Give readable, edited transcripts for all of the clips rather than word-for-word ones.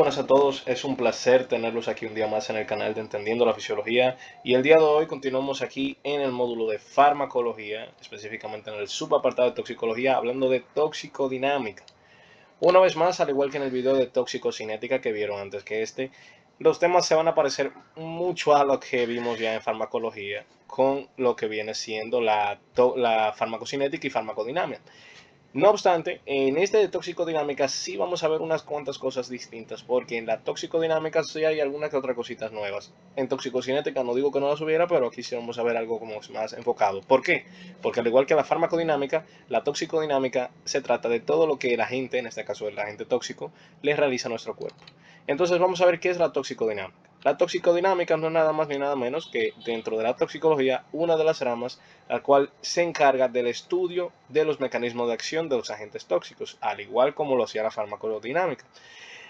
buenas a todos, es un placer tenerlos aquí un día más en el canal de Entendiendo la Fisiología y el día de hoy continuamos aquí en el módulo de farmacología, específicamente en el subapartado de toxicología, hablando de toxicodinámica. Una vez más, al igual que en el video de toxicocinética que vieron antes que los temas se van a parecer mucho a lo que vimos ya en farmacología con lo que viene siendo la farmacocinética y farmacodinámica. No obstante, en este de toxicodinámica sí vamos a ver unas cuantas cosas distintas, porque en la toxicodinámica sí hay algunas que otras cositas nuevas. En toxicocinética no digo que no las hubiera, pero aquí sí vamos a ver algo como más enfocado. ¿Por qué? Porque al igual que la farmacodinámica, la toxicodinámica se trata de todo lo que el agente, en este caso el agente tóxico, le realiza a nuestro cuerpo. Entonces vamos a ver qué es la toxicodinámica. La toxicodinámica no es nada más ni nada menos que dentro de la toxicología una de las ramas la cual se encarga del estudio de los mecanismos de acción de los agentes tóxicos, al igual como lo hacía la farmacodinámica.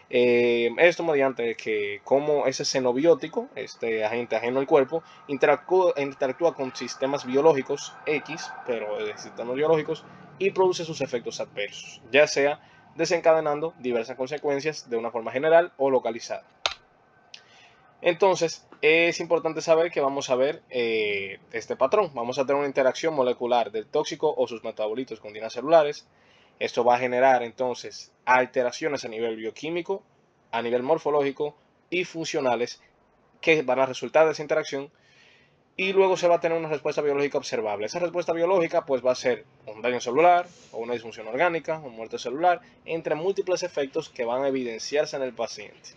Esto mediante que como ese xenobiótico, este agente ajeno al cuerpo, interactúa con sistemas biológicos X, pero de sistemas biológicos, y produce sus efectos adversos, ya sea desencadenando diversas consecuencias de una forma general o localizada. Entonces, es importante saber que vamos a ver este patrón. Vamos a tener una interacción molecular del tóxico o sus metabolitos con dinas celulares. Esto va a generar entonces alteraciones a nivel bioquímico, a nivel morfológico y funcionales que van a resultar de esa interacción y luego se va a tener una respuesta biológica observable. Esa respuesta biológica pues va a ser un daño celular o una disfunción orgánica o muerte celular, entre múltiples efectos que van a evidenciarse en el paciente.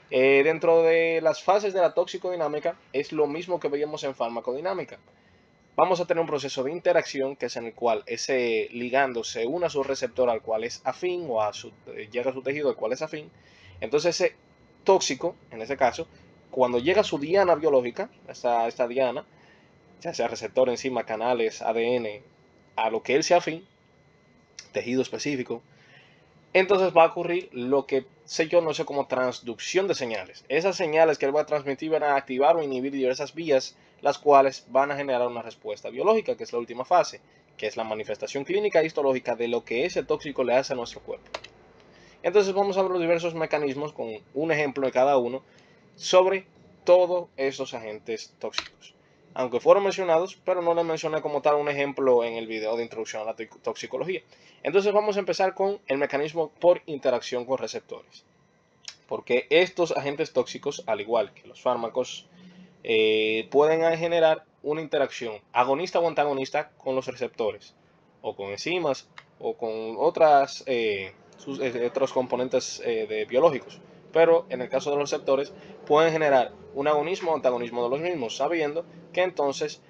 Dentro de las fases de la toxicodinámica es lo mismo que veíamos en farmacodinámica. Vamos a tener un proceso de interacción que es en el cual ese ligando se une a su receptor al cual es afín o llega a su tejido al cual es afín. Entonces ese tóxico, en ese caso, cuando llega a su diana biológica, esta diana, ya sea receptor, enzima, canales, ADN, a lo que él sea afín, tejido específico, entonces va a ocurrir lo que yo no sé como transducción de señales. Esas señales que él va a transmitir van a activar o inhibir diversas vías, las cuales van a generar una respuesta biológica, que es la última fase, que es la manifestación clínica e histológica de lo que ese tóxico le hace a nuestro cuerpo. Entonces vamos a ver los diversos mecanismos con un ejemplo de cada uno sobre todos esos agentes tóxicos. Aunque fueron mencionados, pero no les mencioné como tal un ejemplo en el video de introducción a la toxicología. Entonces vamos a empezar con el mecanismo por interacción con receptores. Porque estos agentes tóxicos, al igual que los fármacos, pueden generar una interacción agonista o antagonista con los receptores, o con enzimas, o con otros componentes biológicos. Pero en el caso de los receptores, pueden generar un agonismo o antagonismo de los mismos, sabiendo que entonces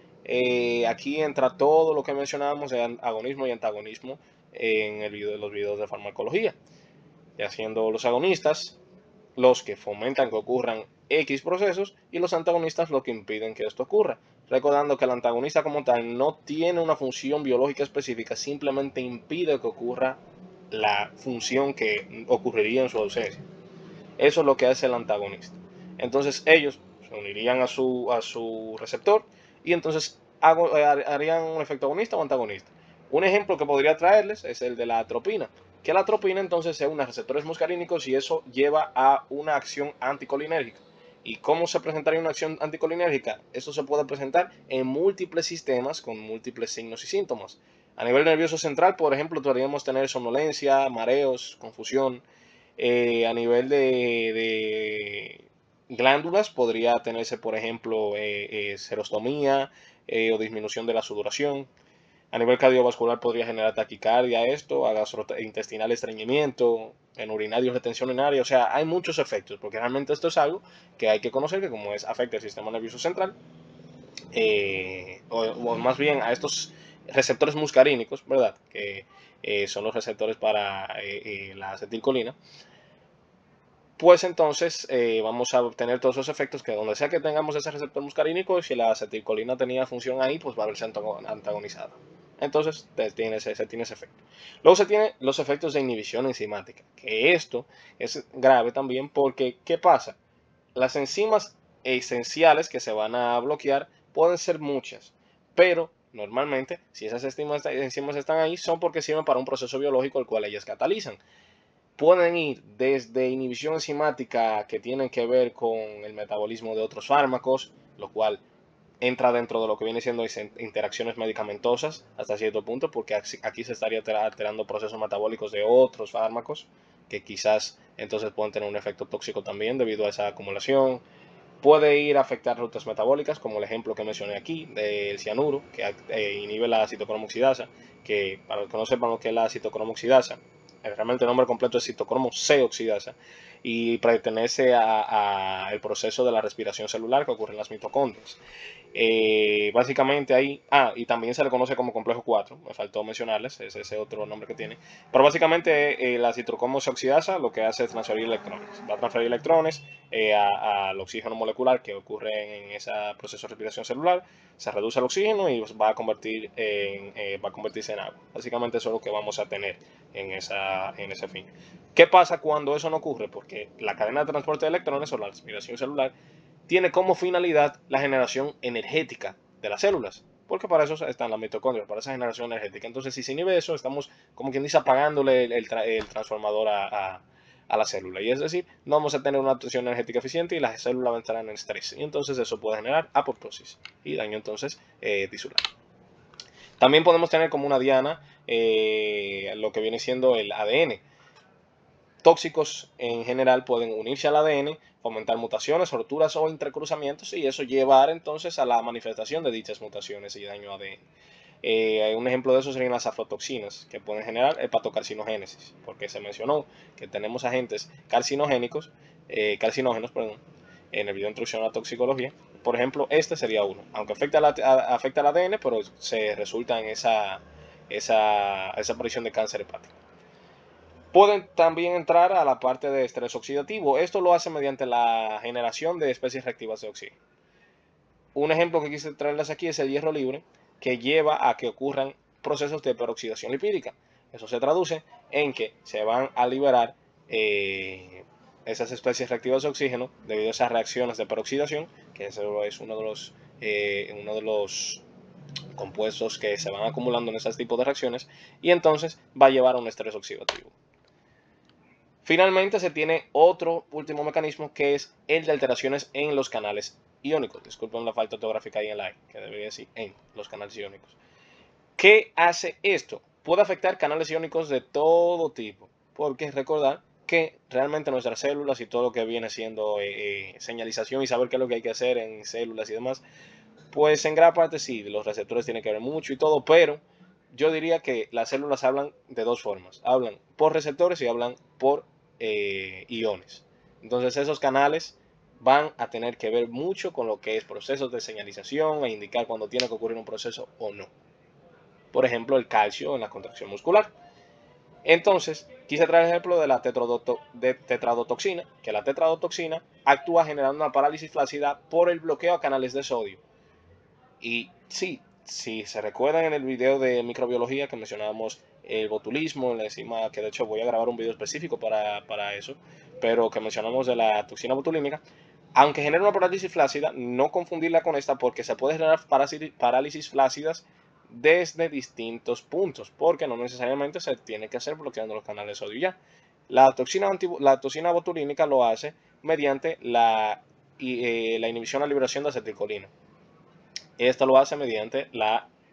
aquí entra todo lo que mencionábamos de agonismo y antagonismo en los videos de farmacología, ya siendo los agonistas los que fomentan que ocurran X procesos y los antagonistas los que impiden que esto ocurra. Recordando que el antagonista como tal no tiene una función biológica específica, simplemente impide que ocurra la función que ocurriría en su ausencia. Eso es lo que hace el antagonista. Entonces ellos se unirían a su receptor y entonces harían un efecto agonista o antagonista. Un ejemplo que podría traerles es el de la atropina, que la atropina entonces se une a receptores muscarínicos y eso lleva a una acción anticolinérgica. ¿Y cómo se presentaría una acción anticolinérgica? Eso se puede presentar en múltiples sistemas con múltiples signos y síntomas. A nivel nervioso central, por ejemplo, podríamos tener somnolencia, mareos, confusión. A nivel de glándulas podría tenerse, por ejemplo, serostomía o disminución de la sudoración. A nivel cardiovascular podría generar taquicardia esto, a gastrointestinal estreñimiento, en urinario retención urinaria. O sea, hay muchos efectos, porque realmente esto es algo que hay que conocer, que como afecta el sistema nervioso central, o más bien a estos receptores muscarínicos, ¿verdad? Que son los receptores para la acetilcolina. Pues entonces vamos a obtener todos esos efectos que donde sea que tengamos ese receptor muscarínico, si la acetilcolina tenía función ahí, pues va a verse antagonizada. Entonces se tiene ese efecto. Luego se tienen los efectos de inhibición enzimática, que esto es grave también porque, ¿qué pasa? Las enzimas esenciales que se van a bloquear pueden ser muchas, pero normalmente si esas enzimas están ahí son porque sirven para un proceso biológico el cual ellas catalizan. pueden ir desde inhibición enzimática que tienen que ver con el metabolismo de otros fármacos, lo cual entra dentro de lo que viene siendo interacciones medicamentosas hasta cierto punto, porque aquí se estaría alterando procesos metabólicos de otros fármacos que quizás entonces pueden tener un efecto tóxico también debido a esa acumulación. Puede ir a afectar rutas metabólicas, como el ejemplo que mencioné aquí del cianuro, que inhibe la citocromo oxidasa, que para los que no sepan lo que es la citocromo oxidasa, realmente el nombre completo es citocromo C oxidasa, y pertenece al proceso de la respiración celular que ocurre en las mitocondrias. Básicamente ahí, y también se le conoce como complejo 4, me faltó mencionarles, es ese otro nombre que tiene, pero básicamente la citocromo oxidasa lo que hace es transferir electrones, va a transferir electrones al oxígeno molecular que ocurre en ese proceso de respiración celular, se reduce el oxígeno y va a convertirse en agua. Básicamente eso es lo que vamos a tener en ese fin. ¿Qué pasa cuando eso no ocurre? Porque la cadena de transporte de electrones o la respiración celular tiene como finalidad la generación energética de las células, porque para eso están las mitocondrias, para esa generación energética. Entonces, si se inhibe eso, estamos, como quien dice, apagándole el transformador a la célula. Y es decir, no vamos a tener una obtención energética eficiente y la célula va a entrar en estrés. Y entonces eso puede generar apoptosis y daño entonces tisular. También podemos tener como una diana lo que viene siendo el ADN. Tóxicos en general pueden unirse al ADN, fomentar mutaciones, rupturas o intercruzamientos y eso llevar entonces a la manifestación de dichas mutaciones y daño a ADN. Un ejemplo de eso serían las aflatoxinas, que pueden generar hepatocarcinogénesis, porque se mencionó que tenemos agentes carcinogénicos, carcinógenos, perdón, en el video de introducción a la toxicología. Por ejemplo, este sería uno, aunque afecta al ADN, pero se resulta en esa aparición de cáncer hepático. Pueden también entrar a la parte de estrés oxidativo. Esto lo hace mediante la generación de especies reactivas de oxígeno. Un ejemplo que quise traerles aquí es el hierro libre, que lleva a que ocurran procesos de peroxidación lipídica. Eso se traduce en que se van a liberar esas especies reactivas de oxígeno debido a esas reacciones de peroxidación, que eso es uno de los compuestos que se van acumulando en ese tipo de reacciones, y entonces va a llevar a un estrés oxidativo. Finalmente se tiene otro último mecanismo que es el de alteraciones en los canales iónicos. Disculpen la falta ortográfica ahí en la E, que debería decir en los canales iónicos. ¿Qué hace esto? Puede afectar canales iónicos de todo tipo, porque recordar que realmente nuestras células y todo lo que viene siendo señalización y saber qué es lo que hay que hacer en células y demás, pues en gran parte sí, los receptores tienen que ver mucho y todo, pero yo diría que las células hablan de dos formas. Hablan por receptores y hablan por iones. Entonces esos canales van a tener que ver mucho con lo que es procesos de señalización e indicar cuando tiene que ocurrir un proceso o no. Por ejemplo, el calcio en la contracción muscular. Entonces, quise traer el ejemplo de la tetradotoxina, que la tetradotoxina actúa generando una parálisis flácida por el bloqueo a canales de sodio. Y sí, si se recuerdan en el video de microbiología que mencionábamos el botulismo, la enzima, que de hecho voy a grabar un video específico para eso, pero que mencionamos de la toxina botulínica, aunque genera una parálisis flácida, no confundirla con esta porque se puede generar parálisis flácidas desde distintos puntos, porque no necesariamente se tiene que hacer bloqueando los canales de sodio ya. La toxina botulínica lo hace mediante la inhibición a la liberación de acetilcolina. Esto lo hace mediante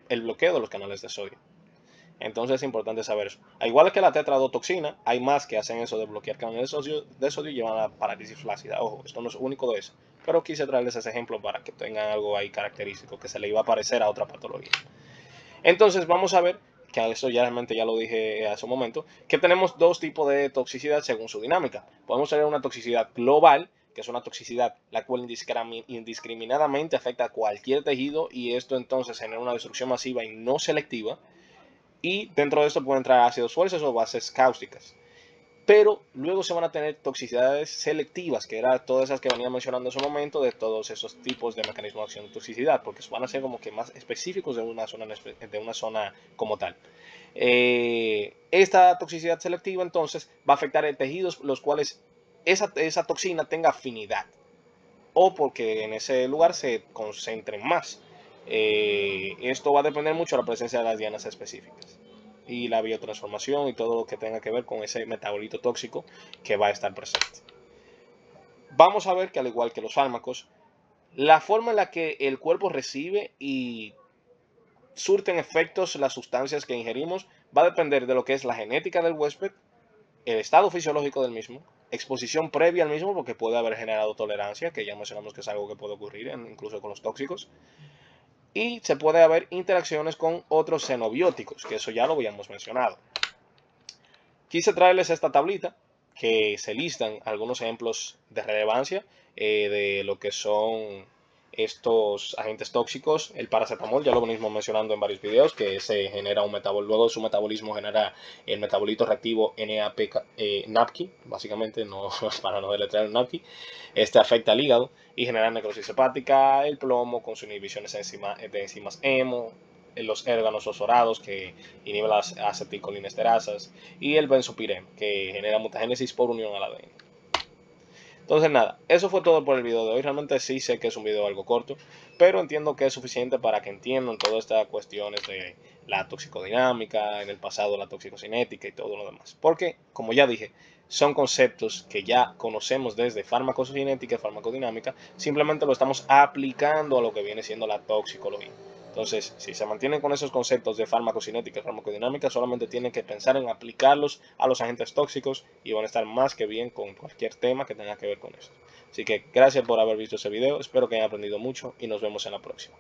el bloqueo de los canales de sodio. Entonces es importante saber eso. Al igual que la tetradotoxina, hay más que hacen eso de bloquear canales de sodio y llevan a parálisis flácida. Ojo, esto no es único de eso. Pero quise traerles ese ejemplo para que tengan algo ahí característico que se le iba a parecer a otra patología. Entonces vamos a ver, que a eso ya realmente ya lo dije hace un momento, que tenemos dos tipos de toxicidad según su dinámica. Podemos tener una toxicidad global, que es una toxicidad la cual indiscriminadamente afecta a cualquier tejido y esto entonces genera una destrucción masiva y no selectiva. Y dentro de esto pueden entrar ácidos fuertes o bases cáusticas. Pero luego se van a tener toxicidades selectivas, que eran todas esas que venía mencionando en su momento, de todos esos tipos de mecanismos de acción de toxicidad, porque van a ser como que más específicos de una zona como tal. Esta toxicidad selectiva entonces va a afectar a tejidos los cuales esa toxina tenga afinidad o porque en ese lugar se concentren más. Esto va a depender mucho de la presencia de las dianas específicas. y la biotransformación y todo lo que tenga que ver con ese metabolito tóxico que va a estar presente. Vamos a ver que, al igual que los fármacos, la forma en la que el cuerpo recibe y surten efectos las sustancias que ingerimos va a depender de lo que es la genética del huésped, el estado fisiológico del mismo, exposición previa al mismo, porque puede haber generado tolerancia, que ya mencionamos que es algo que puede ocurrir incluso con los tóxicos, y se puede haber interacciones con otros xenobióticos, que eso ya lo habíamos mencionado. Quise traerles esta tablita que se listan algunos ejemplos de relevancia de lo que son estos agentes tóxicos. El paracetamol ya lo venimos mencionando en varios videos, que se genera un metabolismo, luego de su metabolismo genera el metabolito reactivo NAPQI, básicamente, no, para no deletrear el NAPQI. Este afecta al hígado y genera necrosis hepática, el plomo con sus inhibiciones de enzimas hemo, los érganos fosforados que inhiben las acetilcolinesterasas y el benzopireno que genera mutagénesis por unión al ADN. Entonces nada, eso fue todo por el video de hoy. Realmente sí sé que es un video algo corto, pero entiendo que es suficiente para que entiendan todas estas cuestiones de la toxicodinámica, en el pasado la toxicocinética y todo lo demás. Porque, como ya dije, son conceptos que ya conocemos desde farmacocinética y farmacodinámica, simplemente lo estamos aplicando a lo que viene siendo la toxicología. Entonces, si se mantienen con esos conceptos de farmacocinética y farmacodinámica, solamente tienen que pensar en aplicarlos a los agentes tóxicos y van a estar más que bien con cualquier tema que tenga que ver con esto. Así que gracias por haber visto ese video, espero que hayan aprendido mucho y nos vemos en la próxima.